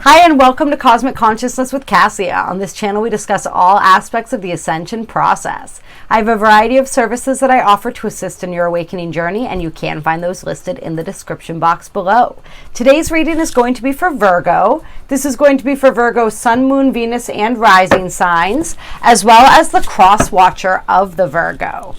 Hi and welcome to Cosmic Consciousness with Cassia. On this channel we discuss all aspects of the ascension process. I have a variety of services that I offer to assist in your awakening journey, and you can find those listed in the description box below. Today's reading is going to be for Virgo. This is going to be for Virgo Sun, Moon, Venus, and Rising signs, as well as the cross watcher of the Virgo.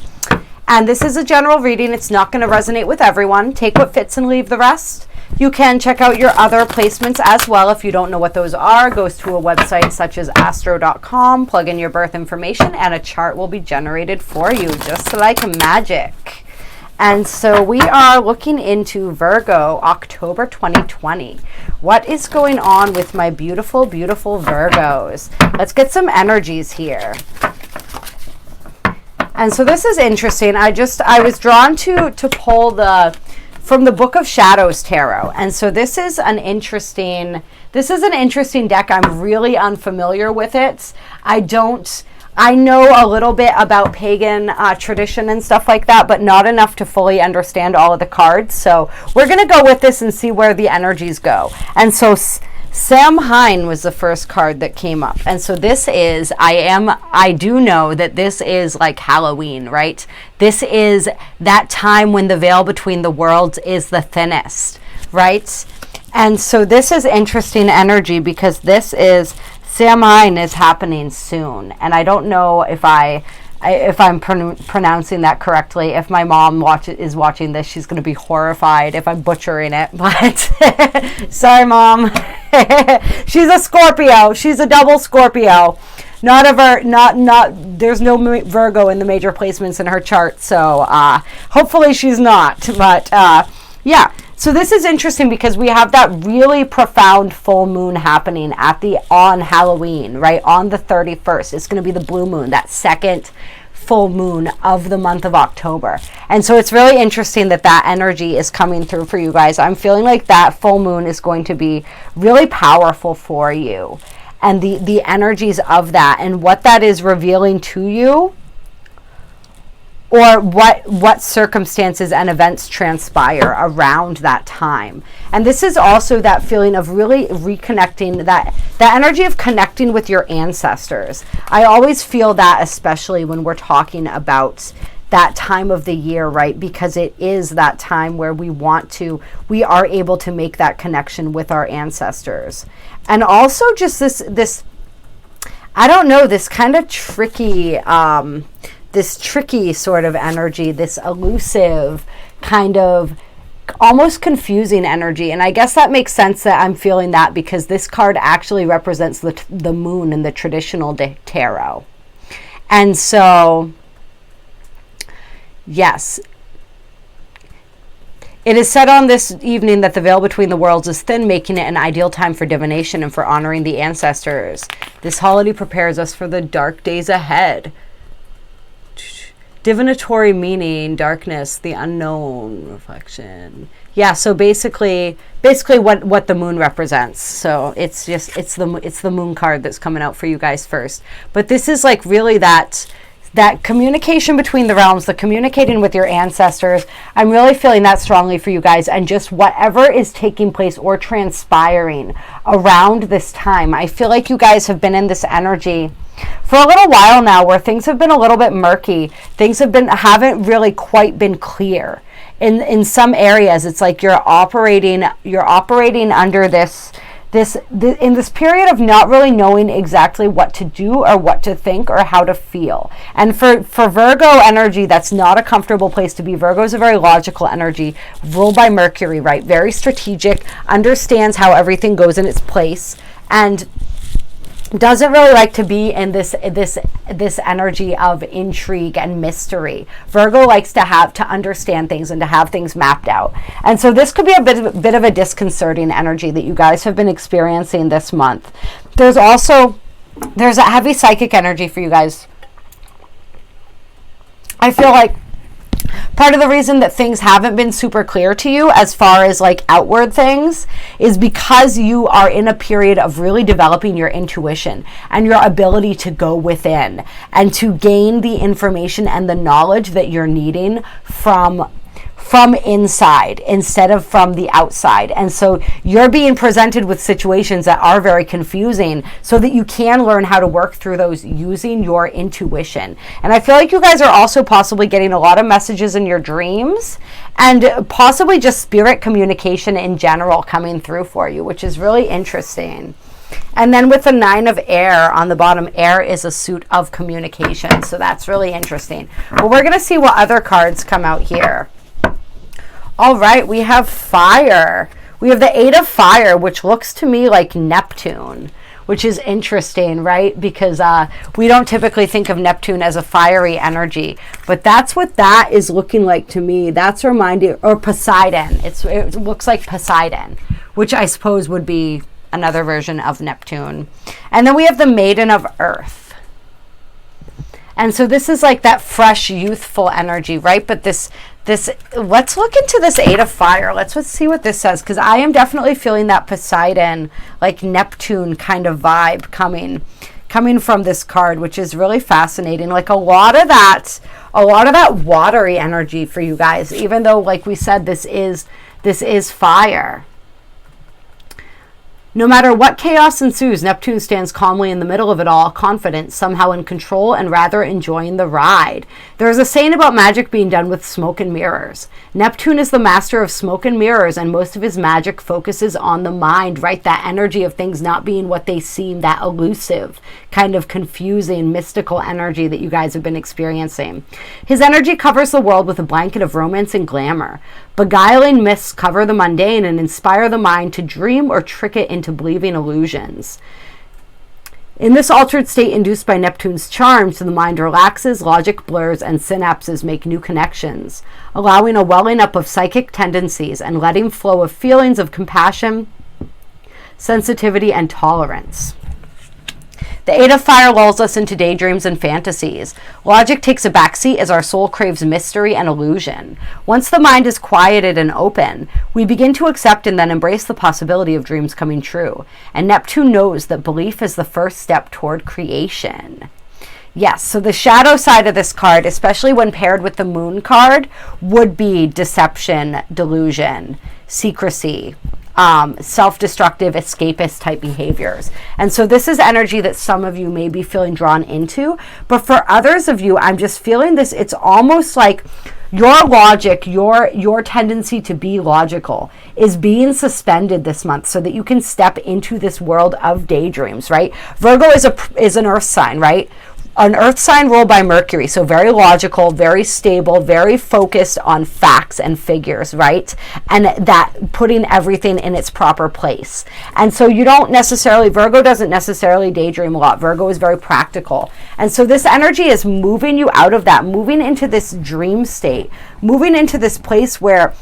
And this is a general reading. It's not going to resonate with everyone. Take what fits and leave the rest. You can check out your other placements as well. If you don't know what those are, go to a website such as astro.com, plug in your birth information, and a chart will be generated for you, just like magic. And so we are looking into Virgo, October 2020. What is going on with my beautiful, beautiful Virgos? Let's get some energies here. And so this is interesting. I was drawn to pull from the Book of Shadows Tarot. And so this is an interesting deck. I'm really unfamiliar with it. I know a little bit about pagan tradition and stuff like that, but not enough to fully understand all of the cards. So we're going to go with this and see where the energies go. And so Samhain was the first card that came up. And so this is, I do know that this is like Halloween, right? This is that time when the veil between the worlds is the thinnest, right? And so this is interesting energy because this is, Samhain is happening soon. And I don't know if I'm pronouncing that correctly. If my mom is watching this, she's going to be horrified if I'm butchering it. But sorry, Mom. She's a Scorpio. She's a double Scorpio. There's no Virgo in the major placements in her chart. So hopefully she's not. But yeah. So this is interesting because we have that really profound full moon happening on Halloween, right? On the 31st. It's going to be the blue moon, that second full moon of the month of October. And so it's really interesting that energy is coming through for you guys. I'm feeling like that full moon is going to be really powerful for you. And the energies of that and what that is revealing to you, or what circumstances and events transpire around that time. And this is also that feeling of really reconnecting, that energy of connecting with your ancestors. I always feel that, especially when we're talking about that time of the year, right? Because it is that time where we are able to make that connection with our ancestors. And also just this I don't know, this kind of tricky, this tricky sort of energy, this elusive kind of almost confusing energy. And I guess that makes sense that I'm feeling that because this card actually represents the moon in the traditional tarot. And so, yes, it is said on this evening that the veil between the worlds is thin, making it an ideal time for divination and for honoring the ancestors. This holiday prepares us for the dark days ahead. Divinatory meaning, darkness, the unknown, reflection. Yeah, so basically what the moon represents. So it's the moon card that's coming out for you guys first. But this is like really that communication between the realms, the communicating with your ancestors. I'm really feeling that strongly for you guys, and just whatever is taking place or transpiring around this time. I feel like you guys have been in this energy for a little while now where things have been a little bit murky. Things haven't really quite been clear. In some areas, it's like you're operating under in this period of not really knowing exactly what to do or what to think or how to feel. And for Virgo energy, that's not a comfortable place to be. Virgo is a very logical energy, ruled by Mercury, right? Very strategic, understands how everything goes in its place, and doesn't really like to be in this energy of intrigue and mystery. Virgo likes to understand things and to have things mapped out. And so this could be a bit of a disconcerting energy that you guys have been experiencing this month. There's a heavy psychic energy for you guys. I feel like part of the reason that things haven't been super clear to you as far as like outward things is because you are in a period of really developing your intuition and your ability to go within and to gain the information and the knowledge that you're needing from from inside instead of from the outside. And so you're being presented with situations that are very confusing so that you can learn how to work through those using your intuition. And I feel like you guys are also possibly getting a lot of messages in your dreams and possibly just spirit communication in general coming through for you, which is really interesting. And then with the 9 of air on the bottom, air is a suit of communication. So that's really interesting. Well, we're going to see what other cards come out here. All right, we have fire. We have the 8 of fire, which looks to me like Neptune, which is interesting, right? Because we don't typically think of Neptune as a fiery energy, but that's what that is looking like to me. That's reminding, or Poseidon. It looks like Poseidon, which I suppose would be another version of Neptune. And then we have the Maiden of Earth. And so this is like that fresh, youthful energy, right? But this let's look into this 8 of fire. Let's see what this says, because I am definitely feeling that Poseidon, like Neptune kind of vibe coming from this card, which is really fascinating. Like a lot of that watery energy for you guys, even though, like we said, this is fire. No matter what chaos ensues, Neptune stands calmly in the middle of it all, confident, somehow in control, and rather enjoying the ride. There is a saying about magic being done with smoke and mirrors. Neptune is the master of smoke and mirrors, and most of his magic focuses on the mind, right? That energy of things not being what they seem, that elusive, kind of confusing, mystical energy that you guys have been experiencing. His energy covers the world with a blanket of romance and glamour. Beguiling mists cover the mundane and inspire the mind to dream or trick it into believing illusions. In this altered state induced by Neptune's charms, the mind relaxes, logic blurs, and synapses make new connections, allowing a welling up of psychic tendencies and letting flow of feelings of compassion, sensitivity, and tolerance. The 8 of fire lulls us into daydreams and fantasies. Logic takes a backseat as our soul craves mystery and illusion. Once the mind is quieted and open, we begin to accept and then embrace the possibility of dreams coming true. And Neptune knows that belief is the first step toward creation. Yes, so the shadow side of this card, especially when paired with the moon card, would be deception, delusion, secrecy, self-destructive, escapist type behaviors. And so this is energy that some of you may be feeling drawn into, but for others of you, I'm just feeling this. It's almost like your logic, your tendency to be logical is being suspended this month so that you can step into this world of daydreams, right? Virgo is an earth sign, right? An earth sign ruled by Mercury, so very logical, very stable, very focused on facts and figures, right? And that putting everything in its proper place. And so Virgo doesn't necessarily daydream a lot. Virgo is very practical. And so this energy is moving you out of that, moving into this dream state, moving into this place where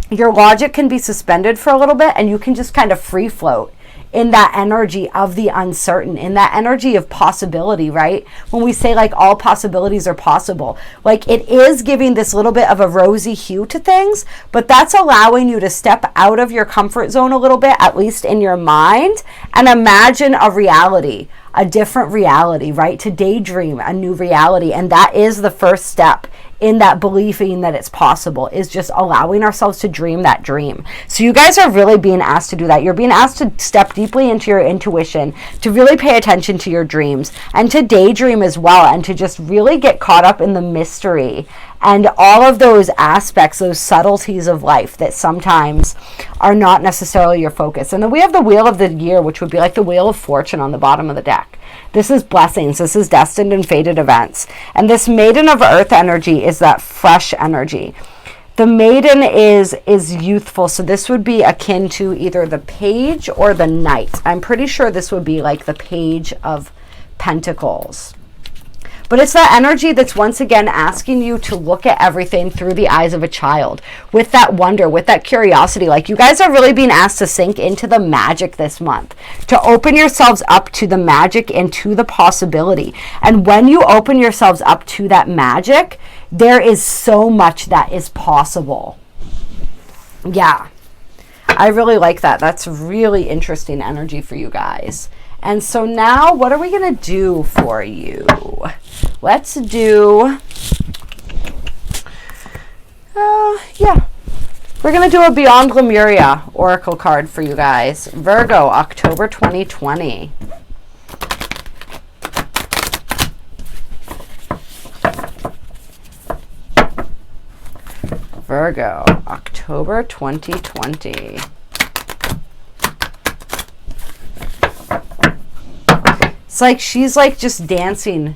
your logic can be suspended for a little bit and you can just kind of free float in that energy of the uncertain, in that energy of possibility, right? When we say like all possibilities are possible, like it is giving this little bit of a rosy hue to things, but that's allowing you to step out of your comfort zone a little bit, at least in your mind, and imagine a reality, a different reality, right? To daydream a new reality. And that is the first step in that believing that it's possible, is just allowing ourselves to dream that dream. So you guys are really being asked to do that. You're being asked to step deeply into your intuition, to really pay attention to your dreams, and to daydream as well, and to just really get caught up in the mystery and all of those aspects, those subtleties of life that sometimes are not necessarily your focus. And then we have the Wheel of the Year, which would be like the Wheel of Fortune on the bottom of the deck. This is blessings. This is destined and fated events. And this Maiden of Earth energy is that fresh energy. The Maiden is youthful, so this would be akin to either the Page or the Knight. I'm pretty sure this would be like the Page of Pentacles. But it's that energy that's once again asking you to look at everything through the eyes of a child, with that wonder, with that curiosity. Like you guys are really being asked to sink into the magic this month, to open yourselves up to the magic and to the possibility. And when you open yourselves up to that magic, there is so much that is possible. Yeah, I really like that. That's really interesting energy for you guys. And so now what are we going to do for you? Let's do Yeah. We're going to do a Beyond Lemuria oracle card for you guys. Virgo, October 2020. Virgo, October 2020. It's like she's like just dancing,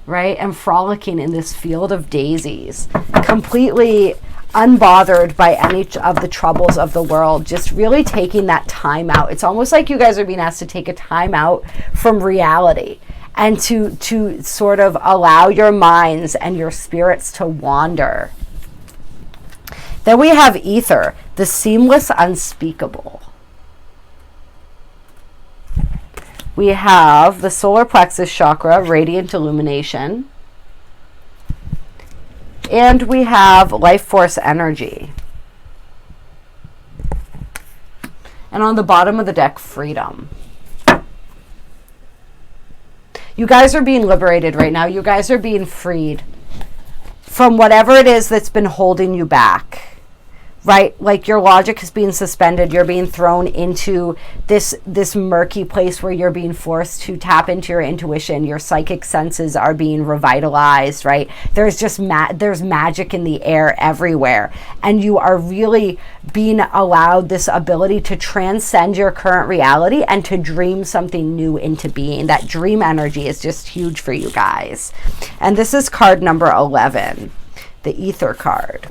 right? And frolicking in this field of daisies. Completely unbothered by any of the troubles of the world. Just really taking that time out. It's almost like you guys are being asked to take a time out from reality. And to sort of allow your minds and your spirits to wander. Then we have AEther, the seamless unspeakable. We have the solar plexus chakra, radiant illumination. And we have life force energy. And on the bottom of the deck, freedom. You guys are being liberated right now. You guys are being freed from whatever it is that's been holding you back. Right? Like your logic is being suspended. You're being thrown into this murky place where you're being forced to tap into your intuition. Your psychic senses are being revitalized, right? There's just there's magic in the air everywhere. And you are really being allowed this ability to transcend your current reality and to dream something new into being. That dream energy is just huge for you guys. And this is card number 11, the AEther card.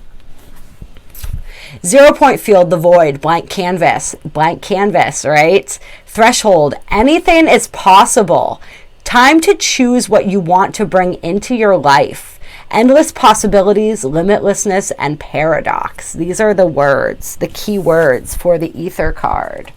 0 point field, the void, blank canvas, right? Threshold, anything is possible. Time to choose what you want to bring into your life. Endless possibilities, limitlessness, and paradox. These are the words, the key words for the AEther card.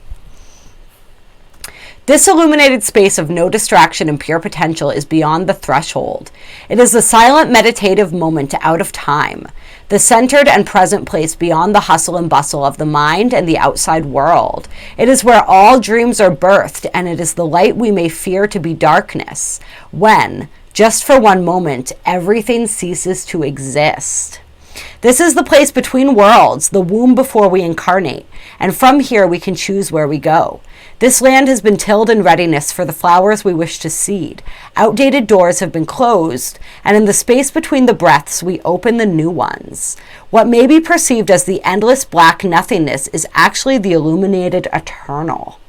This illuminated space of no distraction and pure potential is beyond the threshold. It is the silent meditative moment out of time, the centered and present place beyond the hustle and bustle of the mind and the outside world. It is where all dreams are birthed, and it is the light we may fear to be darkness, when, just for one moment, everything ceases to exist. This is the place between worlds, the womb before we incarnate, and from here we can choose where we go. This land has been tilled in readiness for the flowers we wish to seed. Outdated doors have been closed, and in the space between the breaths we open the new ones. What may be perceived as the endless black nothingness is actually the illuminated eternal,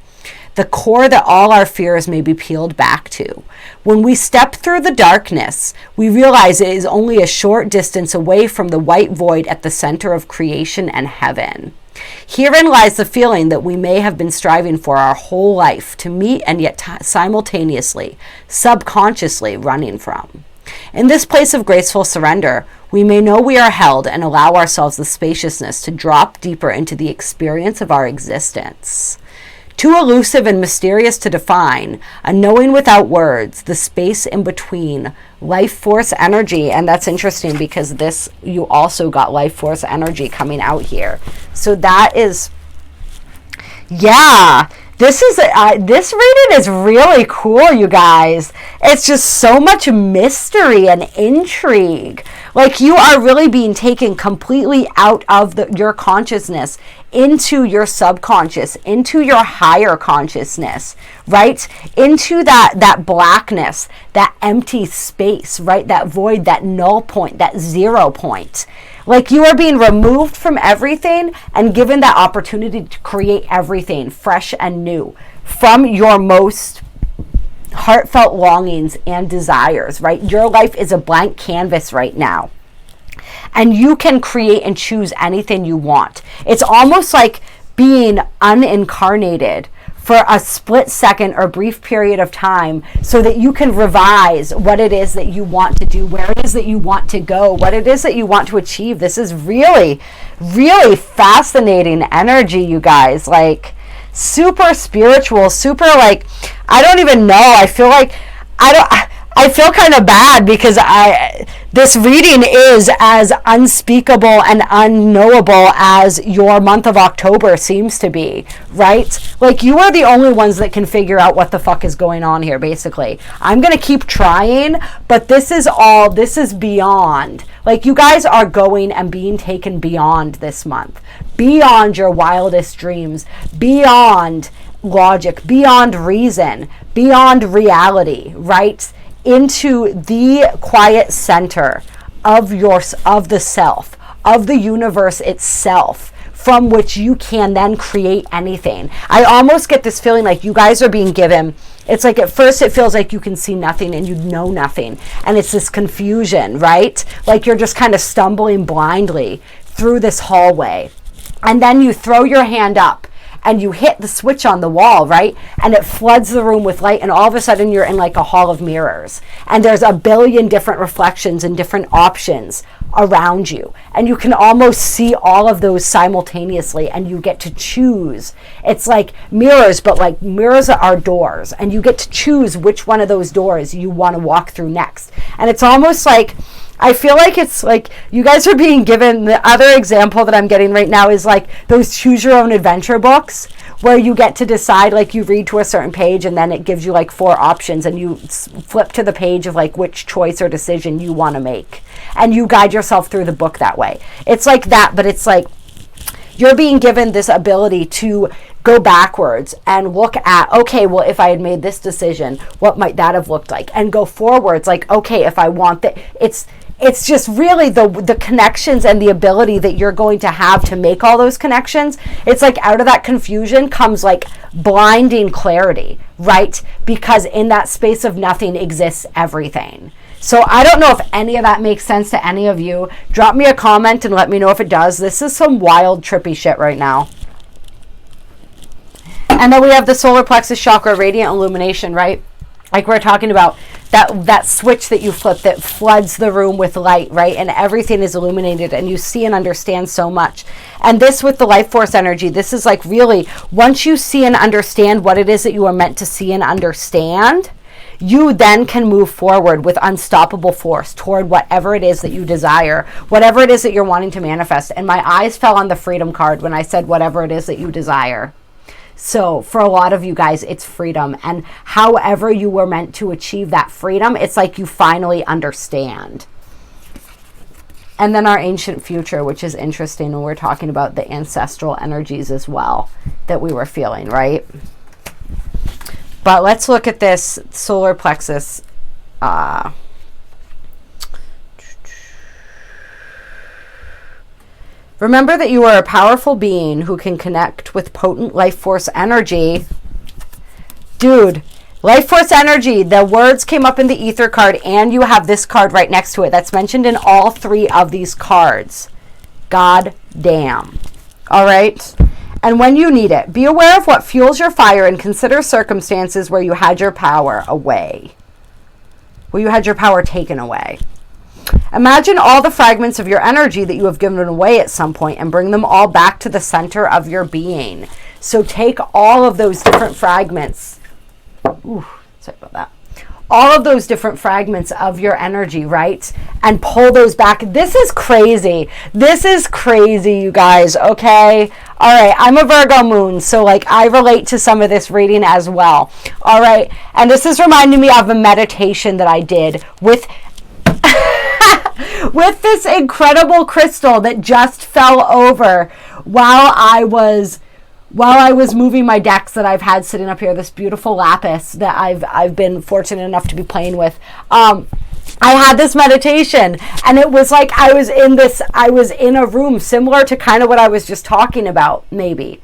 the core that all our fears may be peeled back to. When we step through the darkness, we realize it is only a short distance away from the white void at the center of creation and heaven. Herein lies the feeling that we may have been striving for our whole life to meet, and yet simultaneously, subconsciously running from. In this place of graceful surrender, we may know we are held and allow ourselves the spaciousness to drop deeper into the experience of our existence. Too elusive and mysterious to define, a knowing without words, the space in between, life force energy. And that's interesting because this, you also got life force energy coming out here. So that is, yeah, this is, this reading is really cool, you guys. It's just so much mystery and intrigue. Like you are really being taken completely out of your consciousness into your subconscious, into your higher consciousness, right? Into that blackness, that empty space, right? That void, that null point, that 0 point. Like you are being removed from everything and given that opportunity to create everything fresh and new from your most heartfelt longings and desires, right? Your life is a blank canvas right now. And you can create and choose anything you want. It's almost like being unincarnated for a split second or brief period of time so that you can revise what it is that you want to do, where it is that you want to go, what it is that you want to achieve. This is really, really fascinating energy, you guys. Like super spiritual, super like, I don't even know. I feel like, I feel kind of bad because this reading is as unspeakable and unknowable as your month of October seems to be, right? Like, you are the only ones that can figure out what the fuck is going on here, basically. I'm going to keep trying, but this is beyond. Like, you guys are going and being taken beyond this month, beyond your wildest dreams, beyond logic, beyond reason, beyond reality, right? Into the quiet center of the self, of the universe itself, from which you can then create anything. I almost get this feeling like you guys are being given, it's like at first it feels like you can see nothing and you know nothing, and it's this confusion, right? Like you're just kind of stumbling blindly through this hallway, and then you throw your hand up and you hit the switch on the wall, right? And it floods the room with light, and all of a sudden you're in like a hall of mirrors, and there's a billion different reflections and different options around you, and you can almost see all of those simultaneously, and you get to choose. It's like mirrors, but like mirrors are doors, and you get to choose which one of those doors you want to walk through next. And it's almost like, I feel like it's like you guys are being given, the other example that I'm getting right now is like those choose your own adventure books where you get to decide, like you read to a certain page and then it gives you like 4 options, and you flip to the page of like which choice or decision you want to make, and you guide yourself through the book that way. It's like that, but it's like you're being given this ability to go backwards and look at, okay, well, if I had made this decision, what might that have looked like? And go forwards, like, okay, if I want that, it's just really the connections and the ability that you're going to have to make all those connections. It's like out of that confusion comes like blinding clarity, right? Because in that space of nothing exists everything. So I don't know if any of that makes sense to any of you. Drop me a comment and let me know if it does. This is some wild, trippy shit right now. And then we have the solar plexus chakra radiant illumination, right? Like we're talking about that switch that you flip that floods the room with light, right? And everything is illuminated and you see and understand so much. And this with the life force energy, this is like really, once you see and understand what it is that you are meant to see and understand, you then can move forward with unstoppable force toward whatever it is that you desire, whatever it is that you're wanting to manifest. And my eyes fell on the freedom card when I said whatever it is that you desire. So for a lot of you guys, it's freedom. And however you were meant to achieve that freedom, it's like you finally understand. And then our ancient future, which is interesting when we're talking about the ancestral energies as well that we were feeling, right? But let's look at this solar plexus. Remember that you are a powerful being who can connect with potent life force energy. Dude, life force energy, the words came up in the ether card, and you have this card right next to it that's mentioned in all 3 of these cards. God damn. All right? And when you need it, be aware of what fuels your fire and consider circumstances where you had your power away. Where you had your power taken away. Imagine all the fragments of your energy that you have given away at some point and bring them all back to the center of your being. So take all of those different fragments. Ooh, sorry about that. All of those different fragments of your energy, right? And pull those back. This is crazy. This is crazy, you guys, okay? All right, I'm a Virgo moon, so like I relate to some of this reading as well. All right, and this is reminding me of a meditation that I did with with this incredible crystal that just fell over while I was moving my decks that I've had sitting up here, this beautiful lapis that I've been fortunate enough to be playing with. I had this meditation, and it was like I was in a room similar to kind of what I was just talking about, maybe.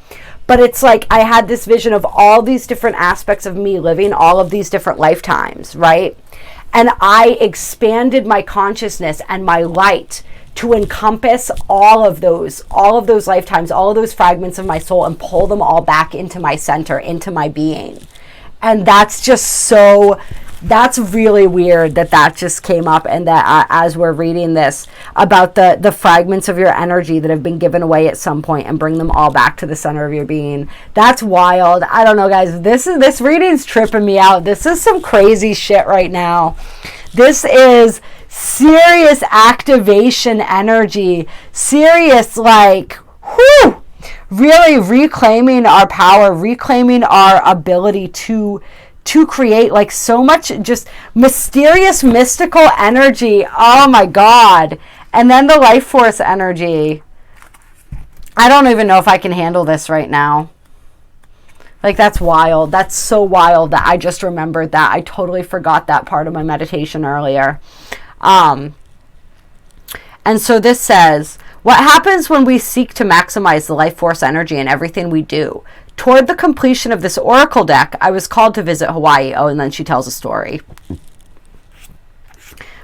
But it's like I had this vision of all these different aspects of me living all of these different lifetimes, right? And I expanded my consciousness and my light to encompass all of those lifetimes, all of those fragments of my soul, and pull them all back into my center, into my being. And that's just so that's really weird that just came up, and that as we're reading this about the fragments of your energy that have been given away at some point and bring them all back to the center of your being. That's wild. I don't know, guys. This reading's tripping me out. This is some crazy shit right now. This is serious activation energy. Serious, like, whew, really reclaiming our power, reclaiming our ability to create, like, so much just mysterious, mystical energy. Oh my God. And then the life force energy. I don't even know if I can handle this right now. Like, that's wild. That's so wild that I just remembered that. I totally forgot that part of my meditation earlier. And so this says, what happens when we seek to maximize the life force energy in everything we do? Toward the completion of this oracle deck, I was called to visit Hawaii. Oh, and then she tells a story.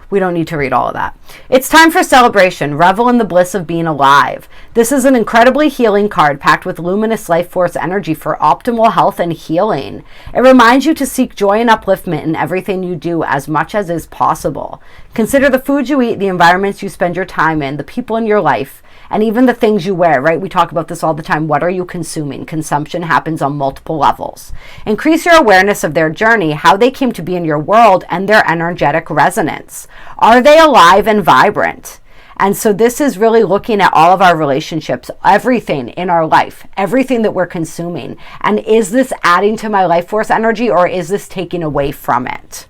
We don't need to read all of that. It's time for celebration. Revel in the bliss of being alive. This is an incredibly healing card packed with luminous life force energy for optimal health and healing. It reminds you to seek joy and upliftment in everything you do as much as is possible. Consider the food you eat, the environments you spend your time in, the people in your life, and even the things you wear, right? We talk about this all the time. What are you consuming? Consumption happens on multiple levels. Increase your awareness of their journey, how they came to be in your world, and their energetic resonance. Are they alive and vibrant? And so this is really looking at all of our relationships, everything in our life, everything that we're consuming. And is this adding to my life force energy, or is this taking away from it?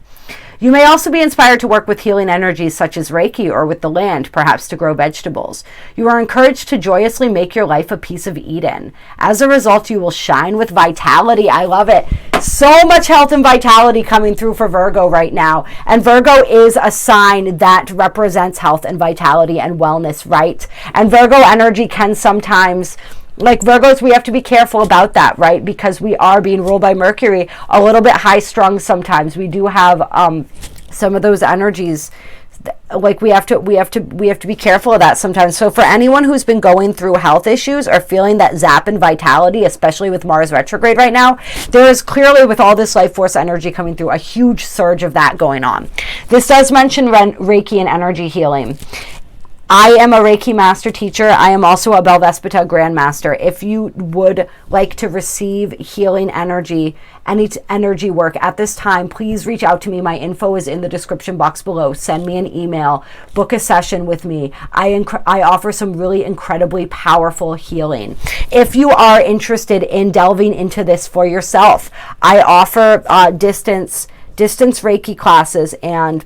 You may also be inspired to work with healing energies such as Reiki or with the land, perhaps to grow vegetables. You are encouraged to joyously make your life a piece of Eden. As a result, you will shine with vitality. I love it. So much health and vitality coming through for Virgo right now. And Virgo is a sign that represents health and vitality and wellness, right? And Virgo energy can sometimes, like Virgos, we have to be careful about that, right? Because we are being ruled by Mercury, a little bit high strung sometimes. We do have some of those energies, like we have to be careful of that sometimes. So for anyone who's been going through health issues or feeling that zap in vitality, especially with Mars retrograde right now, there is clearly, with all this life force energy coming through, a huge surge of that going on. This does mention Reiki and energy healing. I am a Reiki master teacher. I am also a Belvaspata grandmaster. If you would like to receive healing energy, any energy work at this time, please reach out to me. My info is in the description box below. Send me an email. Book a session with me. I offer some really incredibly powerful healing. If you are interested in delving into this for yourself, I offer distance Reiki classes, and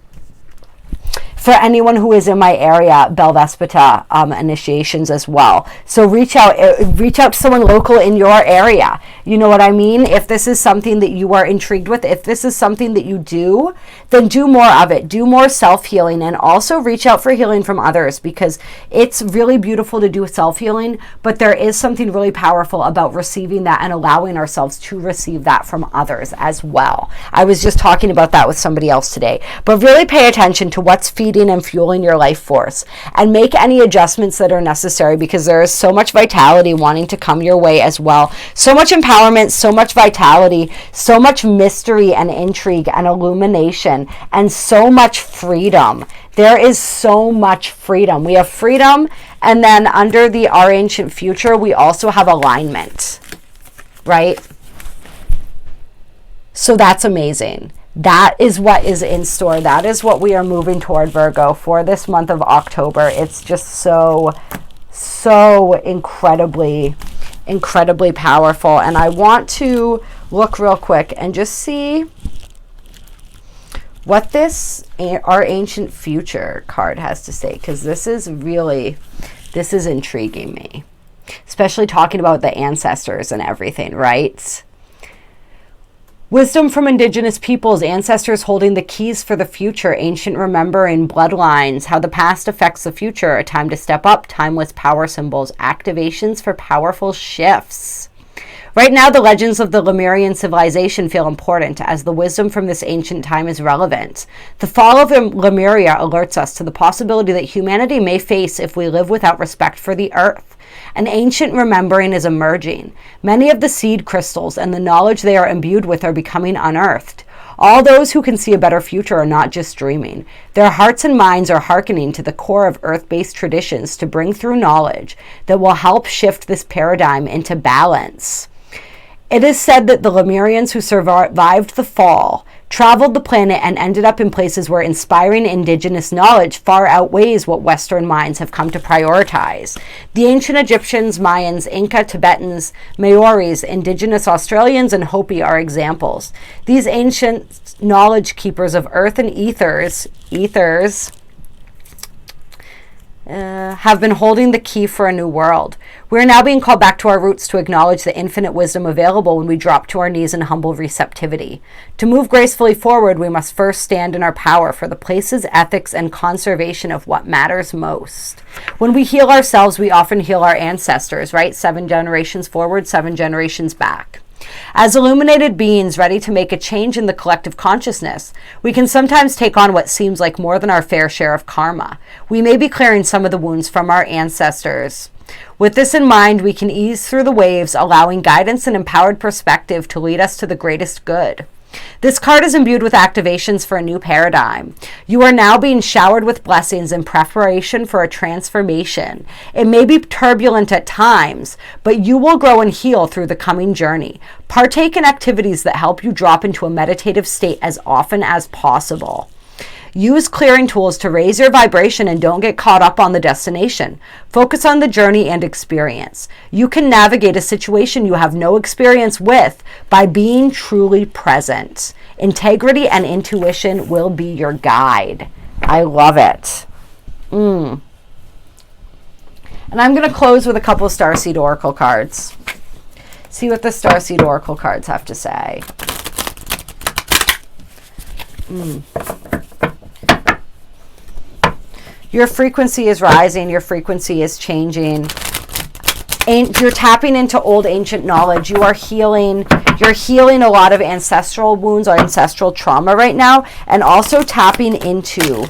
for anyone who is in my area, Belvaspata initiations as well. So reach out to someone local in your area. You know what I mean? If this is something that you are intrigued with, if this is something that you do, then do more of it. Do more self-healing, and also reach out for healing from others, because it's really beautiful to do self-healing, but there is something really powerful about receiving that and allowing ourselves to receive that from others as well. I was just talking about that with somebody else today. But really pay attention to what's feeding and fueling your life force, and make any adjustments that are necessary, because there is so much vitality wanting to come your way as well. So much empowerment, so much vitality, so much mystery and intrigue and illumination, and so much freedom. There is so much freedom. We have freedom, and then under the Our Ancient Future, we also have alignment, right? So that's amazing. That is what is in store. That is what we are moving toward, Virgo, for this month of October. It's just so incredibly powerful. And I want to look real quick and just see what this Our Ancient Future card has to say, because this is intriguing me, especially talking about the ancestors and everything, right? Wisdom from indigenous peoples, ancestors holding the keys for the future, ancient remembering, bloodlines, how the past affects the future, a time to step up, timeless power symbols, activations for powerful shifts. Right now, the legends of the Lemurian civilization feel important, as the wisdom from this ancient time is relevant. The fall of Lemuria alerts us to the possibility that humanity may face if we live without respect for the earth. An ancient remembering is emerging. Many of the seed crystals and the knowledge they are imbued with are becoming unearthed. All those who can see a better future are not just dreaming. Their hearts and minds are hearkening to the core of earth-based traditions to bring through knowledge that will help shift this paradigm into balance. It is said that the Lemurians who survived the fall traveled the planet and ended up in places where inspiring indigenous knowledge far outweighs what Western minds have come to prioritize. The ancient Egyptians, Mayans, Inca, Tibetans, Maoris, indigenous Australians, and Hopi are examples. These ancient knowledge keepers of earth and ethers have been holding the key for a new world. We are now being called back to our roots to acknowledge the infinite wisdom available when we drop to our knees in humble receptivity. To move gracefully forward, we must first stand in our power for the places, ethics, and conservation of what matters most. When we heal ourselves, we often heal our ancestors, right? 7 generations forward, 7 generations back. As illuminated beings ready to make a change in the collective consciousness, we can sometimes take on what seems like more than our fair share of karma. We may be clearing some of the wounds from our ancestors. With this in mind, we can ease through the waves, allowing guidance and empowered perspective to lead us to the greatest good. This card is imbued with activations for a new paradigm. You are now being showered with blessings in preparation for a transformation. It may be turbulent at times, but you will grow and heal through the coming journey. Partake in activities that help you drop into a meditative state as often as possible. Use clearing tools to raise your vibration and don't get caught up on the destination. Focus on the journey and experience. You can navigate a situation you have no experience with by being truly present. Integrity and intuition will be your guide. I love it. And I'm going to close with a couple of Starseed Oracle cards. See what the Starseed Oracle cards have to say. Your frequency is rising. Your frequency is changing. You're tapping into old ancient knowledge. You are healing. You're healing a lot of ancestral wounds or ancestral trauma right now, and also tapping into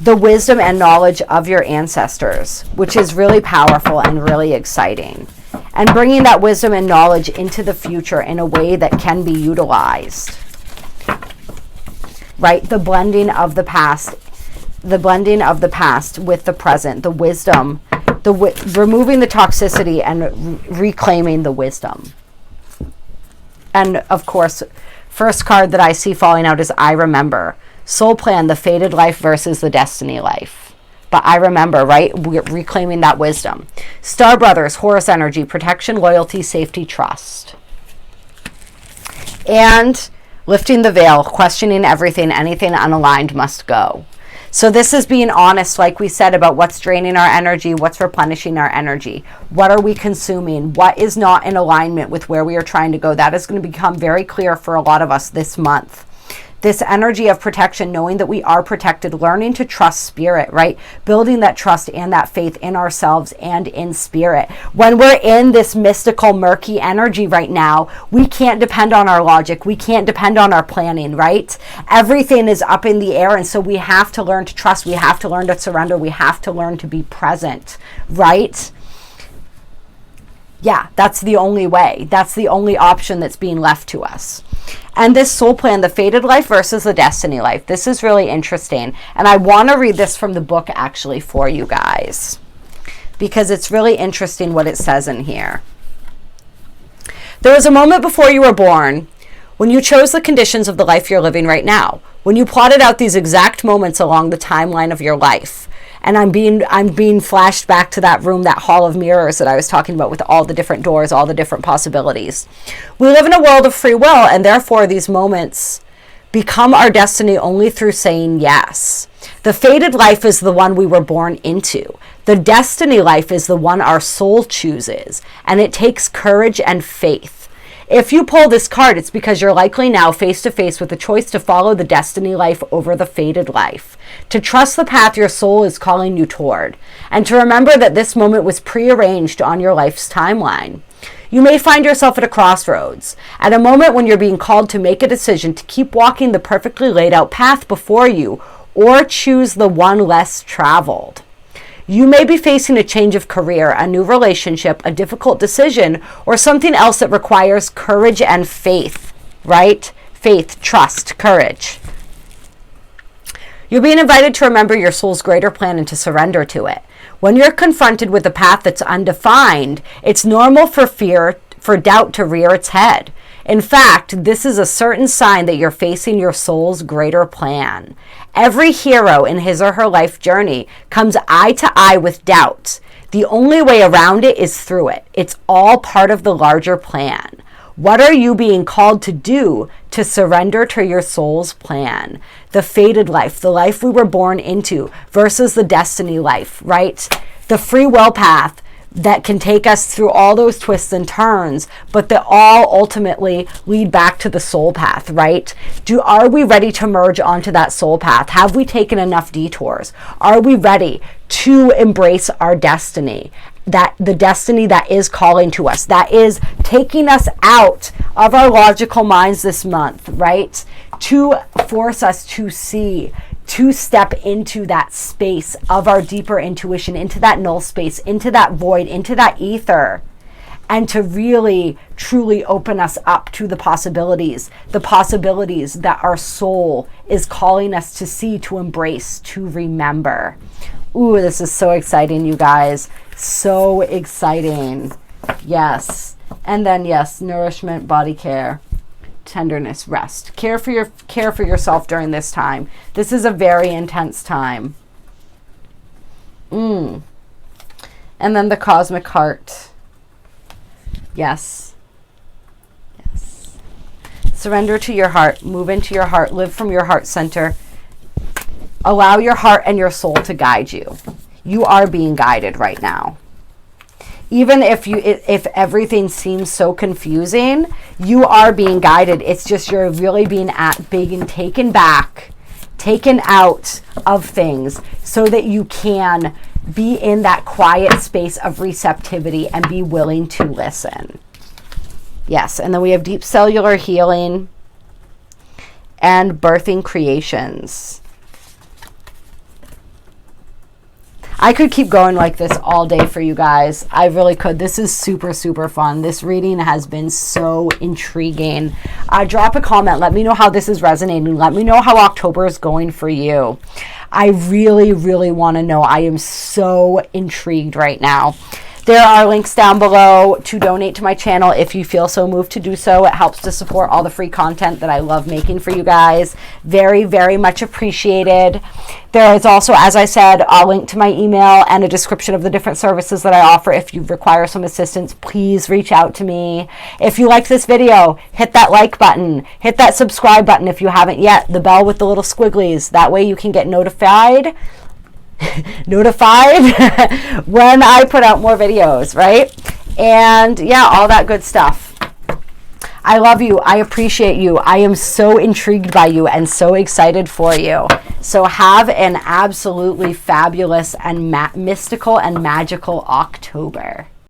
the wisdom and knowledge of your ancestors, which is really powerful and really exciting. And bringing that wisdom and knowledge into the future in a way that can be utilized. Right? The blending of the past. The blending of the past with the present, the wisdom, removing the toxicity and reclaiming the wisdom. And of course, first card that I see falling out is I Remember. Soul Plan, the fated life versus the destiny life. But I remember, right? We're reclaiming that wisdom. Star Brothers, Horus energy, protection, loyalty, safety, trust. And lifting the veil, questioning everything, anything unaligned must go. So this is being honest, like we said, about what's draining our energy, what's replenishing our energy. What are we consuming? What is not in alignment with where we are trying to go? That is going to become very clear for a lot of us this month. This energy of protection, knowing that we are protected, learning to trust spirit, right? Building that trust and that faith in ourselves and in spirit. When we're in this mystical, murky energy right now, we can't depend on our logic. We can't depend on our planning, right? Everything is up in the air, and so we have to learn to trust. We have to learn to surrender. We have to learn to be present, right? Yeah, that's the only way. That's the only option that's being left to us. And this soul plan, the fated life versus the destiny life. This is really interesting. And I want to read this from the book actually for you guys, because it's really interesting what it says in here. There was a moment before you were born when you chose the conditions of the life you're living right now. When you plotted out these exact moments along the timeline of your life. And I'm being flashed back to that room, that hall of mirrors that I was talking about with all the different doors, all the different possibilities. We live in a world of free will, and therefore these moments become our destiny only through saying yes. The fated life is the one we were born into. The destiny life is the one our soul chooses, and it takes courage and faith. If you pull this card, it's because you're likely now face to face with the choice to follow the destiny life over the fated life, to trust the path your soul is calling you toward, and to remember that this moment was prearranged on your life's timeline. You may find yourself at a crossroads, at a moment when you're being called to make a decision to keep walking the perfectly laid out path before you, or choose the one less traveled. You may be facing a change of career, a new relationship, a difficult decision, or something else that requires courage and faith, right? faith, trust, courage. You're being invited to remember your soul's greater plan and to surrender to it. When you're confronted with a path that's undefined, it's normal for doubt to rear its head. In fact, this is a certain sign that you're facing your soul's greater plan. Every hero in his or her life journey comes eye to eye with doubts. The only way around it is through it. It's all part of the larger plan. What are you being called to do to surrender to your soul's plan? The fated life, the life we were born into versus the destiny life, right? The free will path that can take us through all those twists and turns, but that all ultimately lead back to the soul path, right? Are we ready to merge onto that soul path? Have we taken enough detours? Are we ready to embrace our destiny? That the destiny that is calling to us, that is taking us out of our logical minds this month, right? To force us to see, to step into that space of our deeper intuition, into that null space, into that void, into that ether, and to really, truly open us up to the possibilities that our soul is calling us to see, to embrace, to remember. Ooh, this is so exciting, you guys. So exciting. Yes. And then, yes, nourishment, body care, tenderness, rest. Care for yourself during this time. This is a very intense time. And then the cosmic heart. Yes. Yes. Surrender to your heart. Move into your heart. Live from your heart center. Allow your heart and your soul to guide you. You are being guided right now. Even if everything seems so confusing, you are being guided. It's just you're really being taken back, taken out of things so that you can be in that quiet space of receptivity and be willing to listen. Yes, and then we have deep cellular healing and birthing creations. I could keep going like this all day for you guys. I really could. This is super, super fun. This reading has been so intriguing. Drop a comment. Let me know how this is resonating. Let me know how October is going for you. I really, really want to know. I am so intrigued right now. There are links down below to donate to my channel if you feel so moved to do so. It helps to support all the free content that I love making for you guys. Very, very much appreciated. There is also, as I said, a link to my email and a description of the different services that I offer. If you require some assistance, please reach out to me. If you like this video, hit that like button. Hit that subscribe button if you haven't yet. The bell with the little squigglies. That way you can get notified when I put out more videos, right? And yeah, all that good stuff. I love you. I appreciate you. I am so intrigued by you and so excited for you. So have an absolutely fabulous and mystical and magical October.